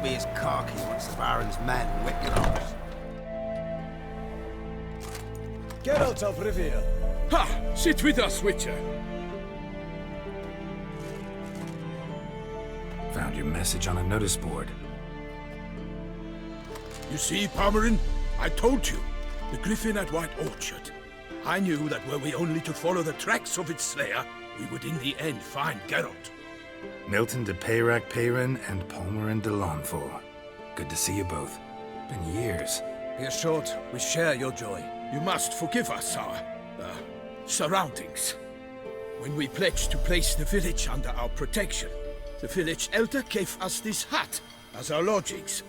won't be as cocky once the Baron's men whip your arms. Geralt of Rivia. Ha! Sit with us, Witcher. Found your message on a notice board. You see, Palmerin, I told you. The griffin at White Orchard. I knew that were we only to follow the tracks of its slayer, we would in the end find Geralt. Milton de Peyrac Peyrin and Palmerin de Lawnfall. Good to see you both. Been years. Be assured, we share your joy. You must forgive us our, surroundings. When we pledged to place the village under our protection, the village elder gave us this hut as our lodgings.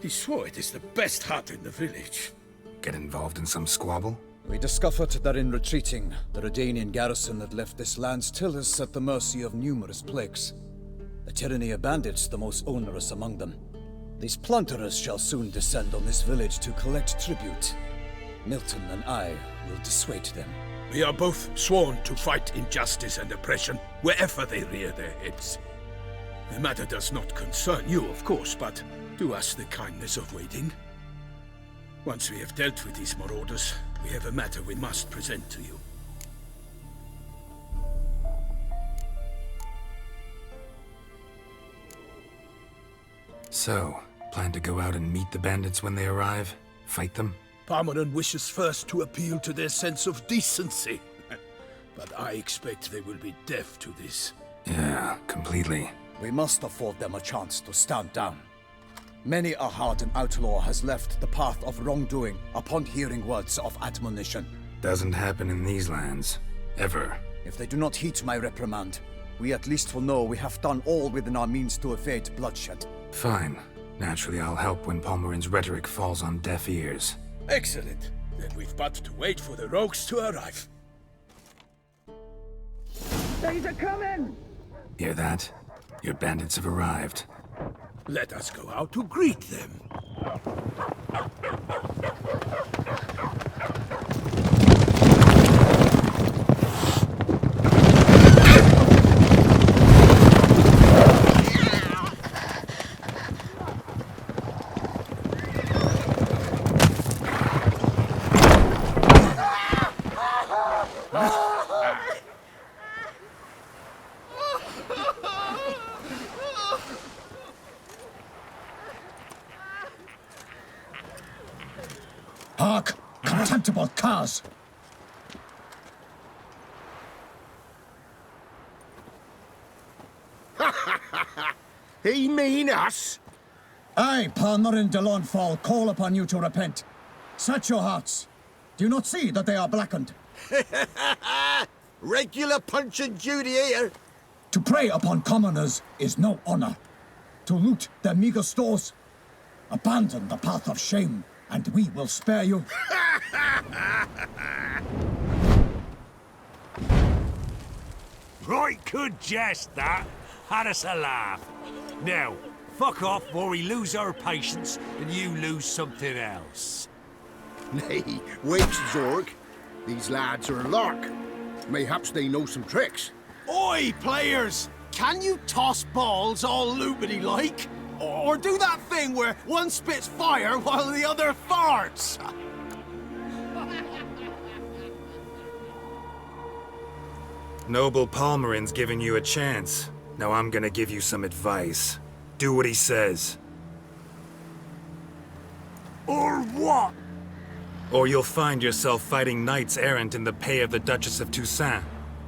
He swore it is the best hut in the village. Get involved in some squabble? We discovered that in retreating, the Redanian garrison that left this land still is at the mercy of numerous plagues. The tyranny of bandits the most onerous among them. These plunderers shall soon descend on this village to collect tribute. Milton and I will dissuade them. We are both sworn to fight injustice and oppression wherever they rear their heads. The matter does not concern you, of course, but do us the kindness of waiting. Once we have dealt with these marauders, we have a matter we must present to you. So, plan to go out and meet the bandits when they arrive? Fight them? Palmerin wishes first to appeal to their sense of decency. But I expect they will be deaf to this. Yeah, completely. We must afford them a chance to stand down. Many a hardened outlaw has left the path of wrongdoing upon hearing words of admonition. Doesn't happen in these lands. Ever. If they do not heed my reprimand, we at least will know we have done all within our means to evade bloodshed. Fine. Naturally, I'll help when Palmerin's rhetoric falls on deaf ears. Excellent. Then we've but to wait for the rogues to arrive. They's a coming! Hear that? Your bandits have arrived. Let us go out to greet them. Hark! Contemptible curs! He mean us? I, Palmerin de Lawnfall, call upon you to repent. Set your hearts. Do you not see that they are blackened? Regular Punch and Judy here. To prey upon commoners is no honor. To loot their meager stores, abandon the path of shame, and we will spare you. Right good jest, that. Had us a laugh. Now, fuck off before we lose our patience and you lose something else. Nay, wait, Zorg. These lads are a lark. Mayhaps they know some tricks. Oi, players! Can you toss balls all loopity-like? Or do that thing where one spits fire while the other farts? Noble Palmerin's giving you a chance. Now I'm gonna give you some advice. Do what he says. Or what? Or you'll find yourself fighting knights errant in the pay of the Duchess of Toussaint.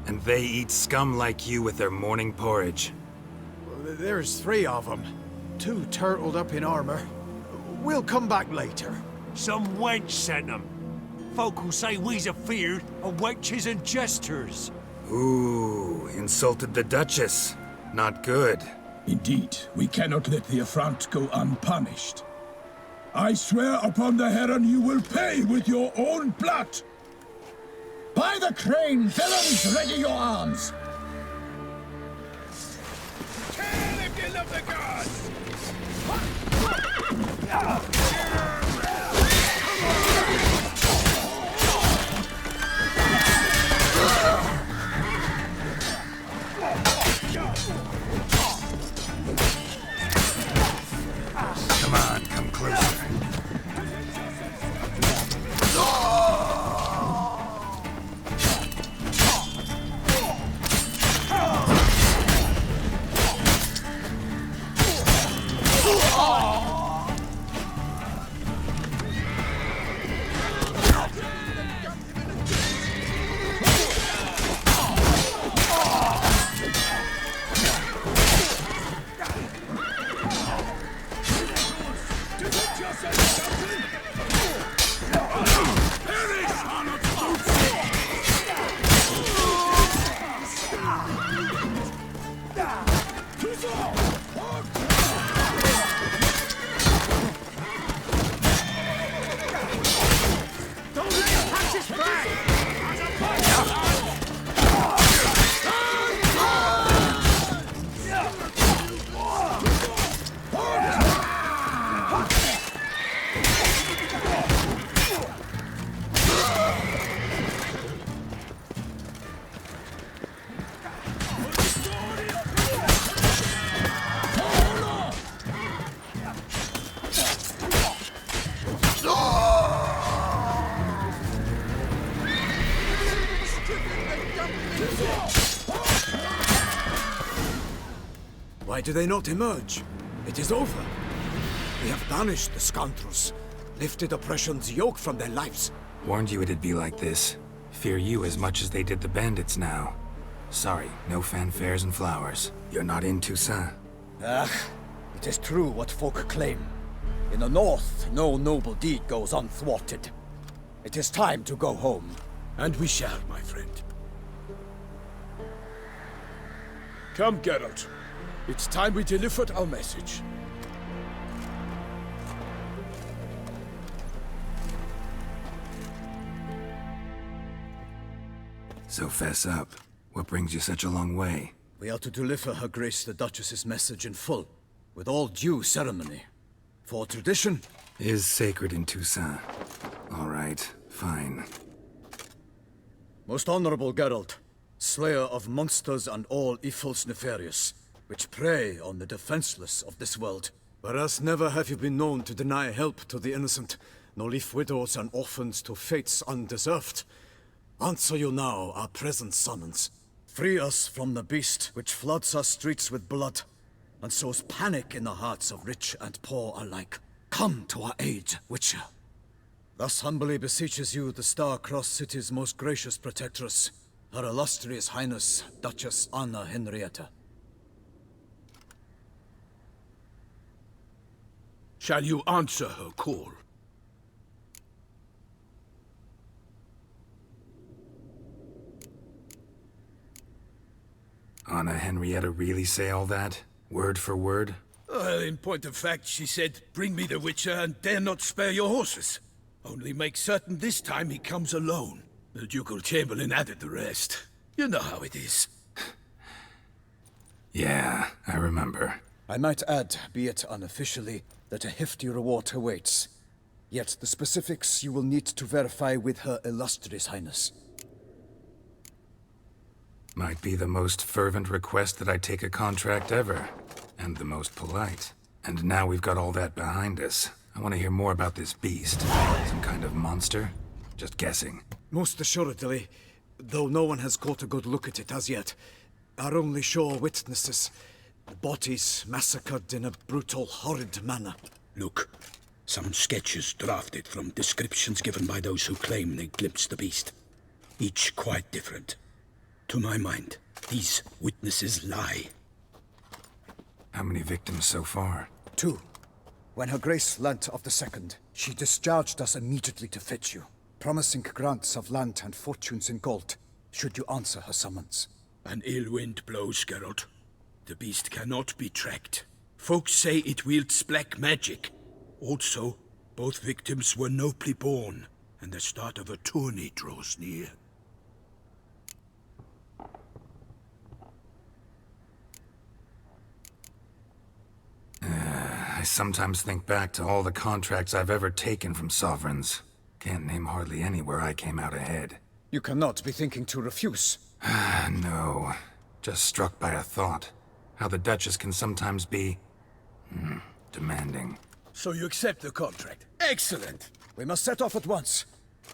And they eat scum like you with their morning porridge. There's 3 of them. 2 turtled up in armor. We'll come back later. Some wench sent them. Folk who say we's afeard of wenches and jesters. Ooh, insulted the Duchess. Not good. Indeed, we cannot let the affront go unpunished. I swear upon the heron you will pay with your own blood! By the crane, villains, ready your arms! Kill if you love the gods! Don't let him catch his back! Why do they not emerge? It is over. We have banished the scoundrels, lifted oppression's yoke from their lives. Warned you it'd be like this. Fear you as much as they did the bandits now. Sorry, no fanfares and flowers. You're not in Toussaint. Ah, it is true what folk claim. In the north, no noble deed goes unthwarted. It is time to go home. And we shall, my friend. Come, Geralt. It's time we delivered our message. So fess up. What brings you such a long way? We are to deliver Her Grace the Duchess's message in full, with all due ceremony. For tradition, Is sacred in Toussaint. All right, fine. most honorable Geralt, slayer of monsters and all evils nefarious, which prey on the defenseless of this world. Whereas never have you been known to deny help to the innocent, nor leave widows and orphans to fates undeserved. Answer you now our present summons. Free us from the beast which floods our streets with blood, and sows panic in the hearts of rich and poor alike. Come to our aid, Witcher. Thus humbly beseeches you the Star-Crossed City's most gracious protectress, Her illustrious Highness, Duchess Anna Henrietta. Shall you answer her call? Anna Henrietta really say all that? Word for word? Well, in point of fact, she said, bring me the Witcher and dare not spare your horses. Only make certain this time he comes alone. The Ducal Chamberlain added the rest. You know how it is. Yeah, I remember. I might add, be it unofficially, that a hefty reward awaits. Yet the specifics you will need to verify with Her illustrious Highness. Might be the most fervent request that I take a contract ever. And the most polite. And now we've got all that behind us. I want to hear more about this beast. Some kind of monster? Just guessing. Most assuredly, though no one has caught a good look at it as yet. Our only sure witnesses. The bodies massacred in a brutal, horrid manner. Look, some sketches drafted from descriptions given by those who claim they glimpsed the beast. Each quite different. To my mind, these witnesses lie. How many victims so far? 2. When Her Grace learnt of the second, she discharged us immediately to fetch you, promising grants of land and fortunes in gold, should you answer her summons. An ill wind blows, Geralt. The beast cannot be tracked. Folks say it wields black magic. Also, both victims were nobly born, and the start of a tourney draws near. I sometimes think back to all the contracts I've ever taken from sovereigns. Can't name hardly any where I came out ahead. You cannot be thinking to refuse. No. Just struck by a thought. How the Duchess can sometimes be... demanding. So you accept the contract? Excellent! We must set off at once.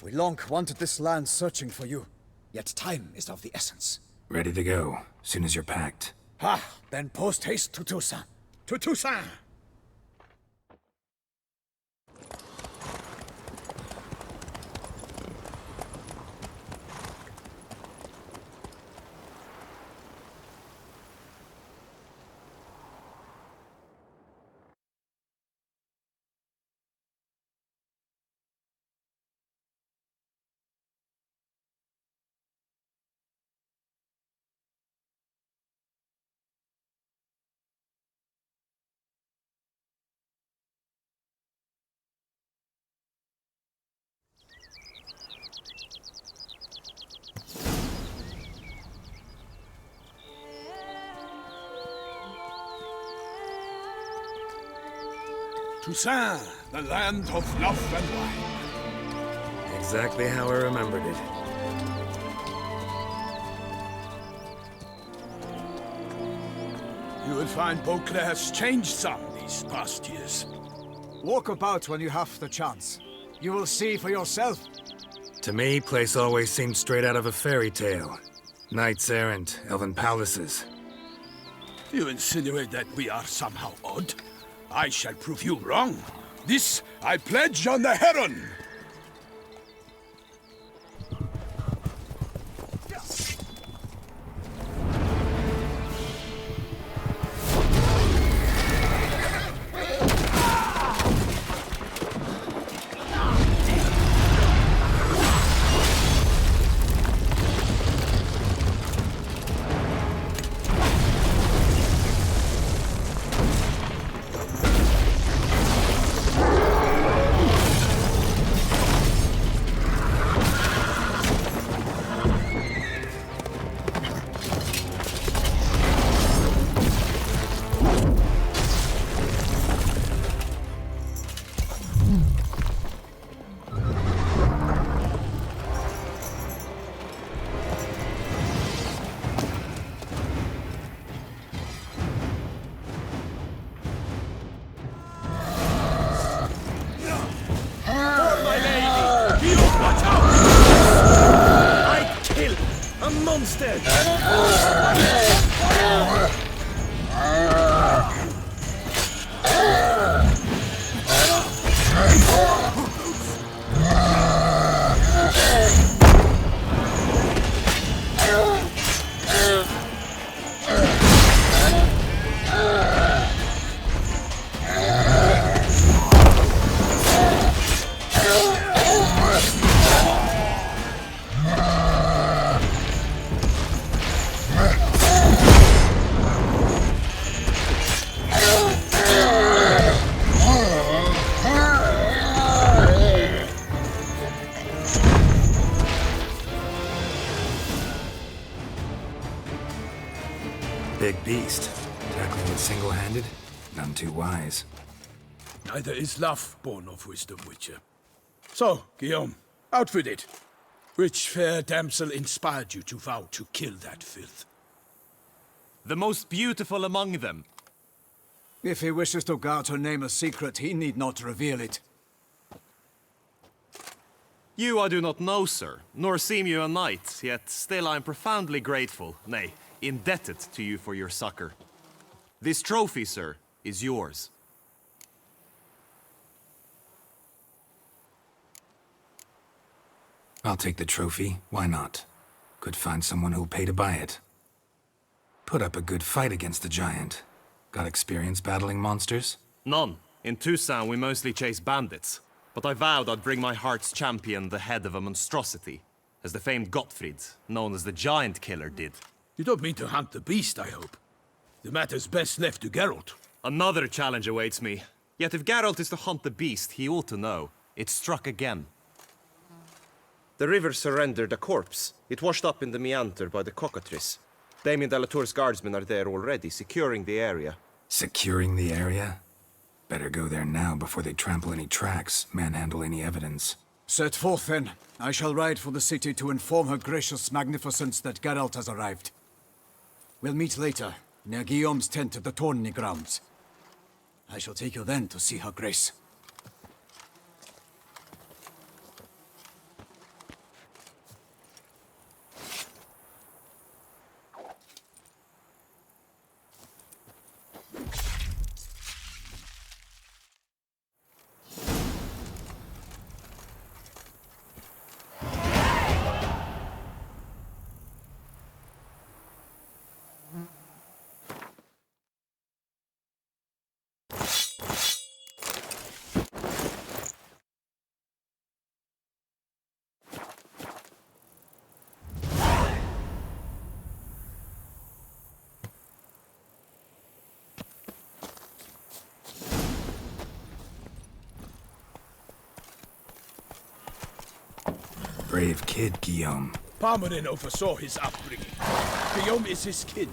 We long wanted this land searching for you. Yet time is of the essence. Ready to go, soon as you're packed. Ha! Then post haste to Toussaint. To Toussaint! Toussaint, the land of love and wine. Exactly how I remembered it. You will find Beauclair's changed some these past years. Walk about when you have the chance. You will see for yourself. To me, place always seemed straight out of a fairy tale. Knights errant, elven palaces. You insinuate that we are somehow odd? I shall prove you wrong. This I pledge on the Heron! Big beast. Tackling it single-handed? None too wise. Neither is love born of wisdom, Witcher. So, Guillaume, out with it. Which fair damsel inspired you to vow to kill that filth? The most beautiful among them. If he wishes to guard her name a secret, he need not reveal it. You I do not know, sir, nor seem you a knight, yet still I am profoundly grateful, nay, indebted to you for your succor. This trophy, sir, is yours. I'll take the trophy. Why not? Could find someone who'll pay to buy it. Put up a good fight against the giant. Got experience battling monsters? None. In Toussaint we mostly chase bandits. But I vowed I'd bring my heart's champion the head of a monstrosity, as the famed Gottfried, known as the Giant Killer, did. You don't mean to hunt the beast, I hope. The matter's best left to Geralt. Another challenge awaits me. Yet if Geralt is to hunt the beast, he ought to know. It struck again. The river surrendered a corpse. It washed up in the meander by the cockatrice. Damien de la Tour's guardsmen are there already, securing the area. Securing the area? Better go there now before they trample any tracks, manhandle any evidence. Set forth then. I shall ride for the city to inform her gracious magnificence that Geralt has arrived. We'll meet later, near Guillaume's tent at the tourney grounds. I shall take you then to see her grace. Brave kid, Guillaume. Parmenin oversaw his upbringing. Guillaume is his kin.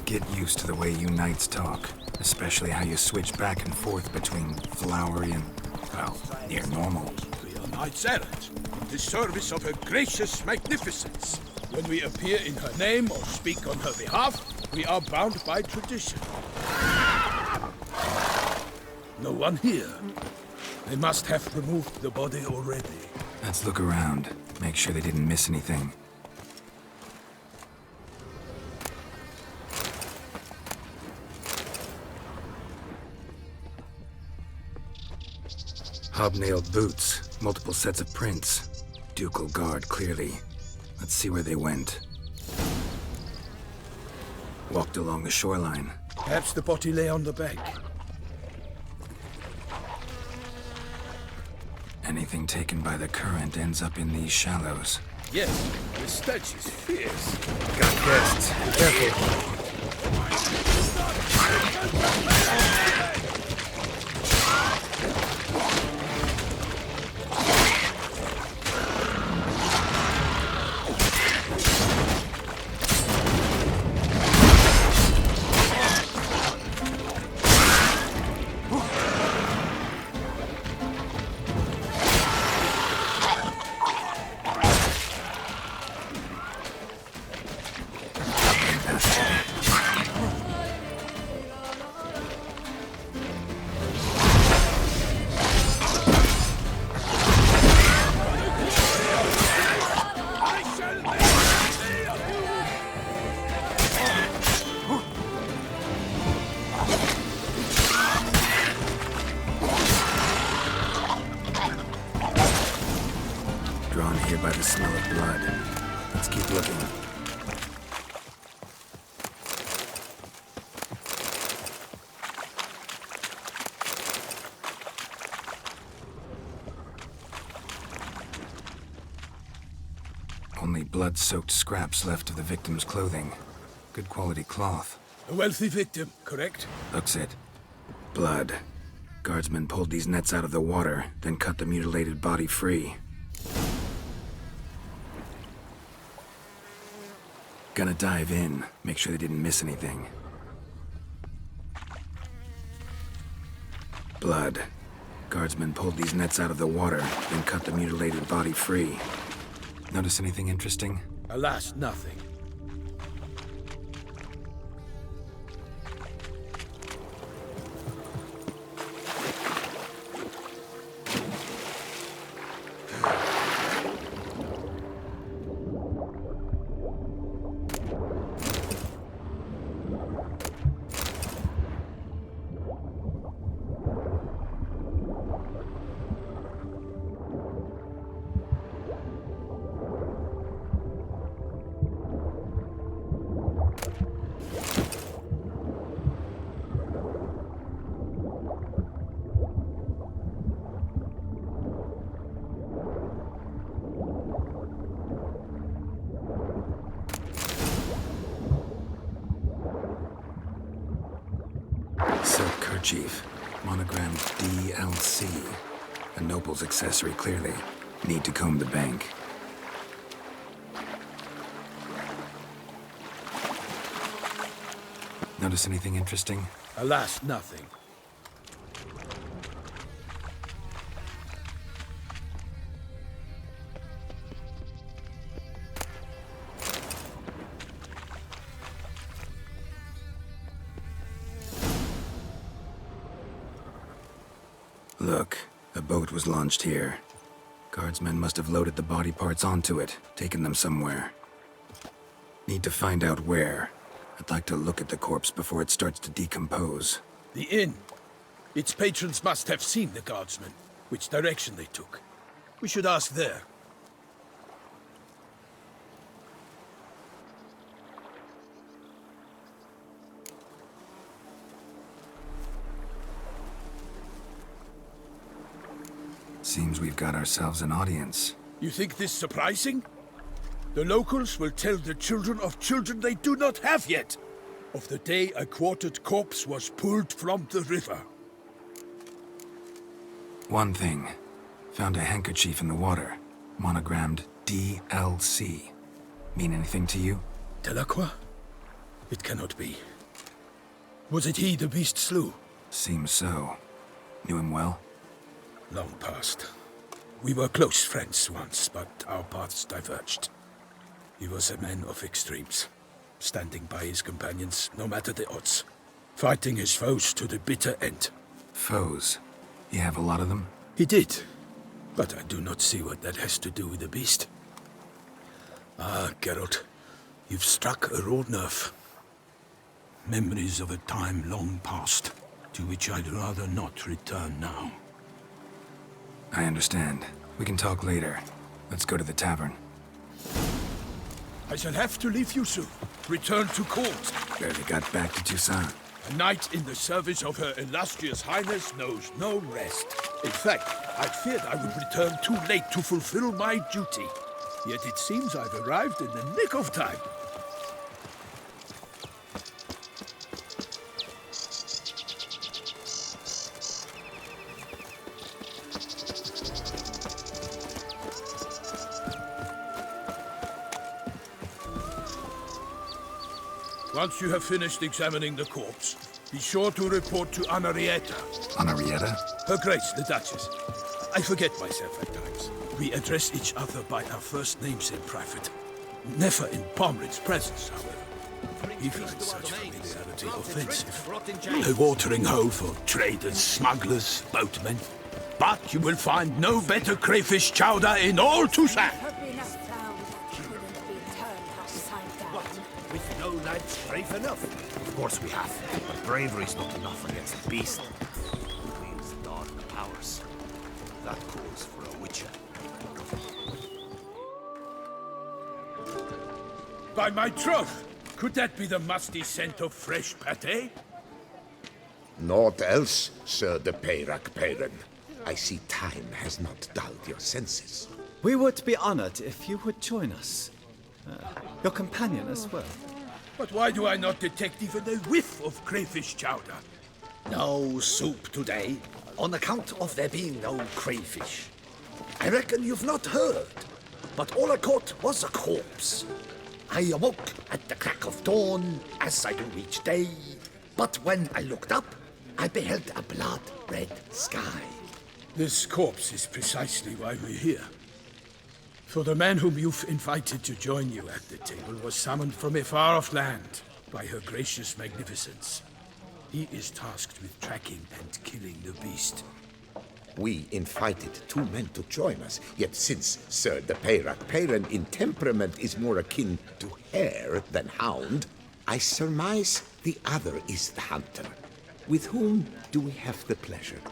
get used to the way you knights talk. Especially how you switch back and forth between flowery and, well, near normal. We are knights errant, in the service of her gracious magnificence. When we appear in her name or speak on her behalf, we are bound by tradition. No one here. They must have removed the body already. Let's look around. Make sure they didn't miss anything. Hobnailed boots, multiple sets of prints. Ducal guard, clearly. Let's see where they went. Walked along the shoreline. Perhaps the body lay on the bank. Anything taken by the current ends up in these shallows. Yes, the stench is fierce. Got guests. Be careful. Drawn here by the smell of blood. Let's keep looking. Only blood-soaked scraps left of the victim's clothing. Good quality cloth. A wealthy victim, correct? Looks it. Blood. Guardsmen pulled these nets out of the water, then cut the mutilated body free. Gonna dive in, make sure they didn't miss anything. Blood. Guardsmen pulled these nets out of the water, then cut the mutilated body free. Notice anything interesting? Alas, nothing. Silk kerchief, monogrammed DLC. A noble's accessory, clearly. Need to comb the bank. Notice anything interesting? Alas, nothing. Look, a boat was launched here. Guardsmen must have loaded the body parts onto it, taken them somewhere. Need to find out where. I'd like to look at the corpse before it starts to decompose. The inn. Its patrons must have seen the guardsmen, which direction they took. We should ask there. Seems we've got ourselves an audience. You think this surprising? The locals will tell the children of children they do not have yet, of the day a quartered corpse was pulled from the river. One thing. Found a handkerchief in the water. Monogrammed DLC. Mean anything to you? Delacroix? It cannot be. Was it he the beast slew? Seems so. Knew him well? Long past. We were close friends once, but our paths diverged. He was a man of extremes, standing by his companions no matter the odds, fighting his foes to the bitter end. Foes? You have a lot of them? He did, but I do not see what that has to do with the beast. Ah, Geralt, you've struck a raw nerve. Memories of a time long past, to which I'd rather not return now. I understand. We can talk later. Let's go to the tavern. I shall have to leave you soon. Return to court. Barely got back to Toussaint. A knight in the service of Her Illustrious Highness knows no rest. In fact, I feared I would return too late to fulfill my duty. Yet it seems I've arrived in the nick of time. Once you have finished examining the corpse, be sure to report to Anna Henrietta. Henrietta? Her Grace, the Duchess. I forget myself at times. We address each other by our first names in private. Never in Pomrin's presence, however. He finds such familiarity offensive. A watering hole for traders, smugglers, boatmen. But you will find no better crayfish chowder in all Toussaint. With no lads brave enough. Of course we have, but bravery's not enough against the beast. He wields dark powers. That calls for a witcher. By my troth, could that be the musty scent of fresh pâté? Naught else, Sir de Peyrac-Peyran. I see time has not dulled your senses. We would be honored if you would join us. Your companion as well. But why do I not detect even a whiff of crayfish chowder? No soup today, on account of there being no crayfish. I reckon you've not heard, but all I caught was a corpse. I awoke at the crack of dawn, as I do each day, but when I looked up, I beheld a blood-red sky. This corpse is precisely why we're here. For the man whom you've invited to join you at the table was summoned from a far-off land by her gracious magnificence. He is tasked with tracking and killing the beast. We invited two men to join us, yet since Sir de Peyrac-Peyran in temperament is more akin to hare than hound, I surmise the other is the hunter. With whom do we have the pleasure?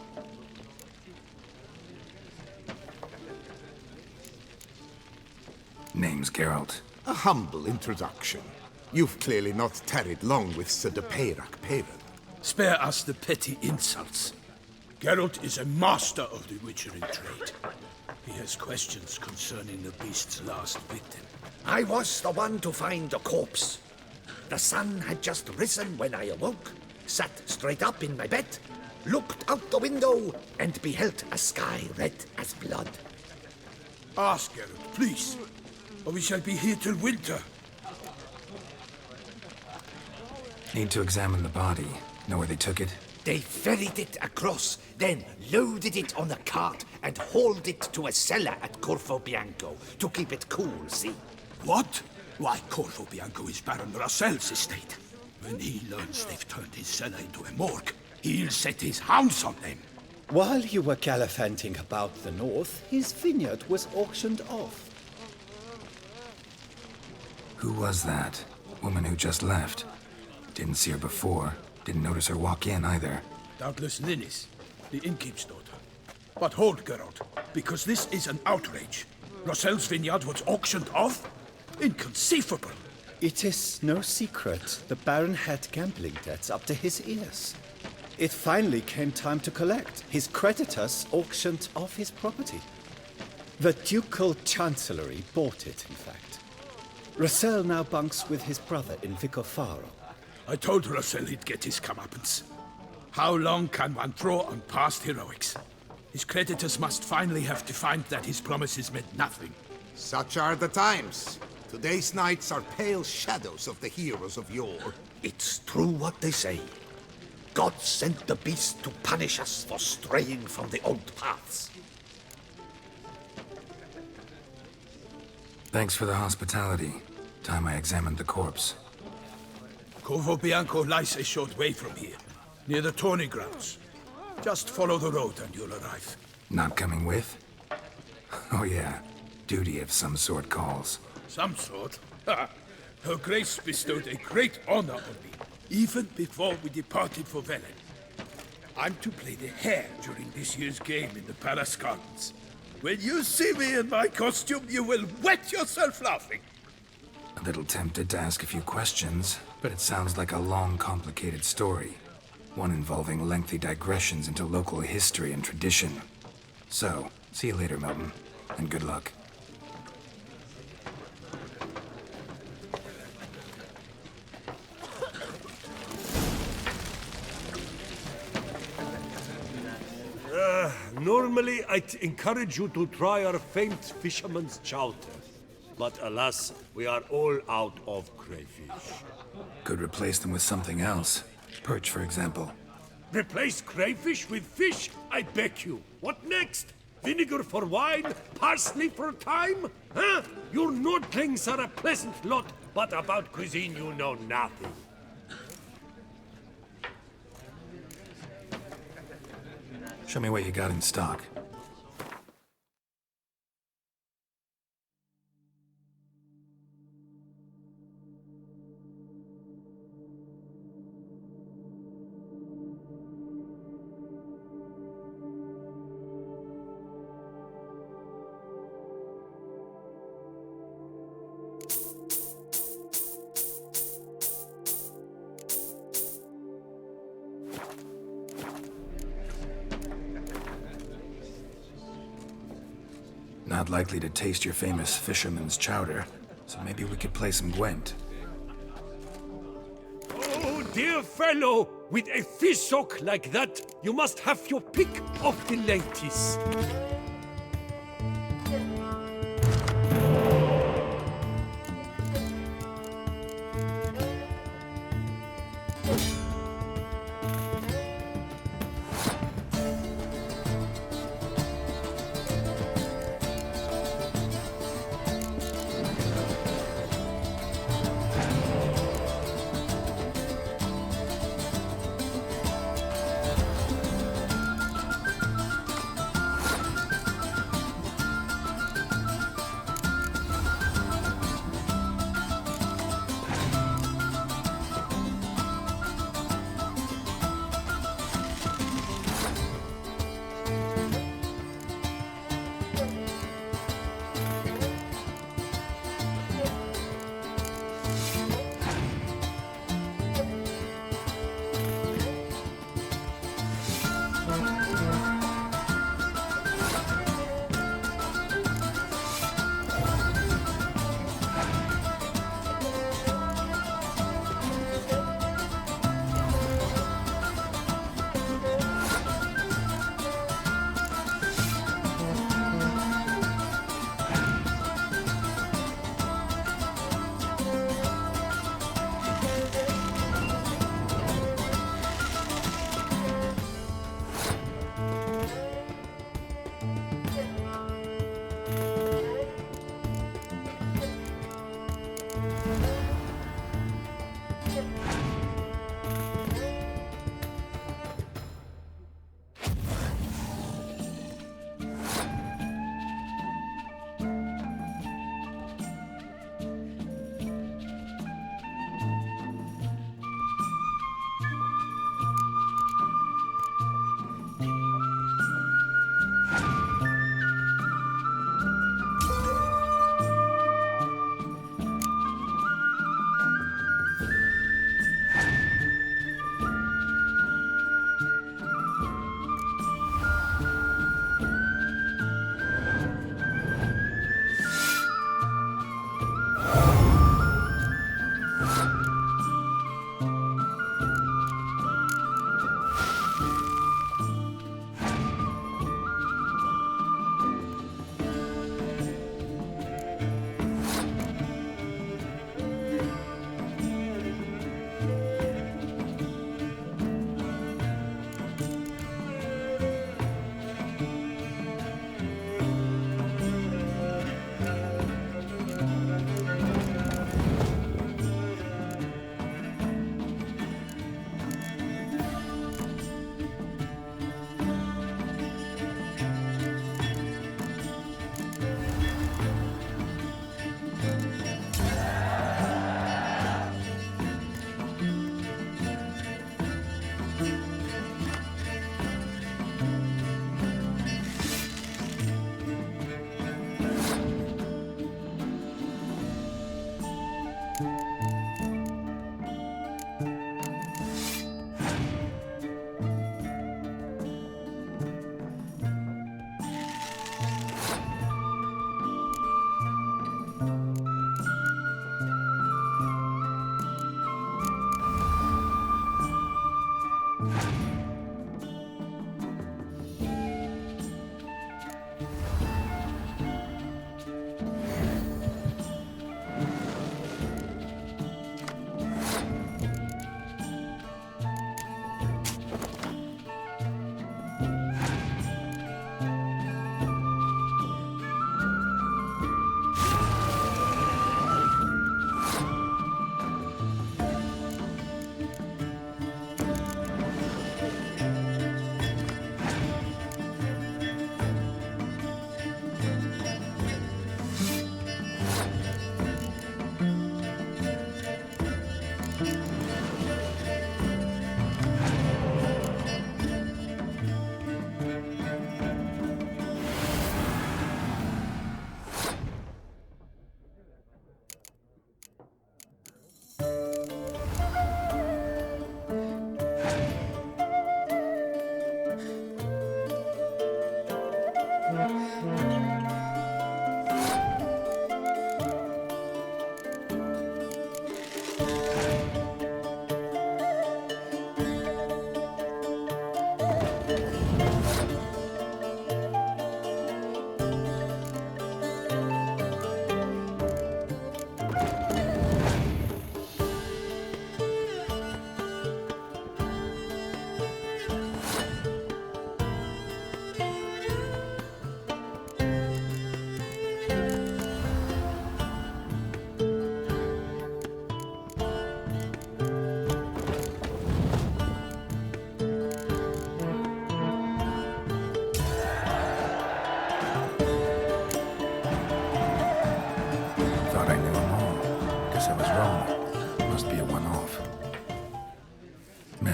Name's Geralt. A humble introduction. You've clearly not tarried long with Sir de Peyrac-Peyran. Spare us the petty insults. Geralt is a master of the witchering trade. He has questions concerning the beast's last victim. I was the one to find the corpse. The sun had just risen when I awoke, sat straight up in my bed, looked out the window, and beheld a sky red as blood. Ask Geralt, please, or we shall be here till winter. Need to examine the body. Know where they took it? They ferried it across, then loaded it on a cart and hauled it to a cellar at Corvo Bianco to keep it cool, see? What? Why, Corvo Bianco is Baron Rossel's estate. When he learns they've turned his cellar into a morgue, he'll set his hounds on them. While you were gallivanting about the north, his vineyard was auctioned off. Who was that? Woman who just left. Didn't see her before. Didn't notice her walk in either. Doubtless Linnis, the innkeep's daughter. But hold, Geralt, because this is an outrage. Rossel's vineyard was auctioned off? Inconceivable! It is no secret the Baron had gambling debts up to his ears. It finally came time to collect. His creditors auctioned off his property. The Ducal Chancellery bought it, in fact. Rossel now bunks with his brother in Vicofaro. I told Rossel he'd get his comeuppance. How long can one draw on past heroics? His creditors must finally have to find that his promises meant nothing. Such are the times. Today's knights are pale shadows of the heroes of yore. It's true what they say. God sent the beast to punish us for straying from the old paths. Thanks for the hospitality. Time I examined the corpse. Corvo Bianco lies a short way from here, near the tourney grounds. Just follow the road and you'll arrive. Not coming with? Oh yeah, duty of some sort calls. Some sort? Ha! Her Grace bestowed a great honor on me, even before we departed for Velen. I'm to play the hare during this year's game in the palace gardens. When you see me in my costume, you will wet yourself laughing. A little tempted to ask a few questions, but it sounds like a long, complicated story. One involving lengthy digressions into local history and tradition. So, see you later, Milton, and good luck. Normally, I'd encourage you to try our famed fisherman's chowder. But alas, we are all out of crayfish. Could replace them with something else. Perch, for example. Replace crayfish with fish? I beg you. What next? Vinegar for wine? Parsley for thyme? Huh? Your Nordlings are a pleasant lot, but about cuisine you know nothing. Show me what you got in stock. Not likely to taste your famous fisherman's chowder, so maybe we could play some Gwent. Oh, dear fellow! With a fish hook like that, you must have your pick of the ladies.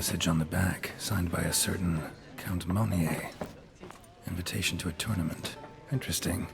message on the back, signed by a certain Count Monnier. Invitation to a tournament. Interesting.